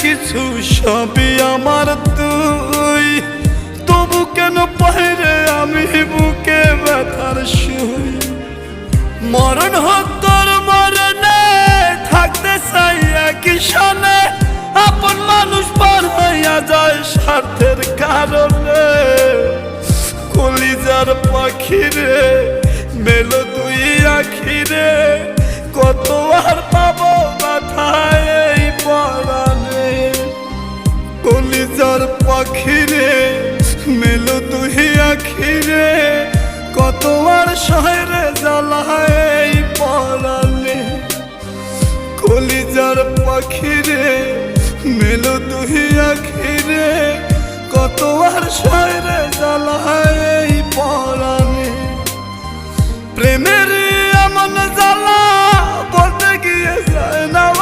কিছু সবই আমার তুই, তবু কেন পাইরে আমি বুকে ব্যথার শুই। মরণ হোক তোর মরণে থাকতে চাই একই সনে, আপন মানুষ পার হইয়া যায় স্বার্থের কারণে। কলিজার পাখিরে মেলো তুই আখিরে, কত আর পাবো মাথায় এই পরাণে। কলিজার পাখিরে মেলো তুই আখিরে, কত আর শহরে জ্বালায় এই পরাণে। কলিজার পাখিরে মেলো তুই আখিরে, কত আর শহরে জ্বালায় এই পরাণে। প্রেমের এমন জ্বালা বলতে গিয়ে যায় না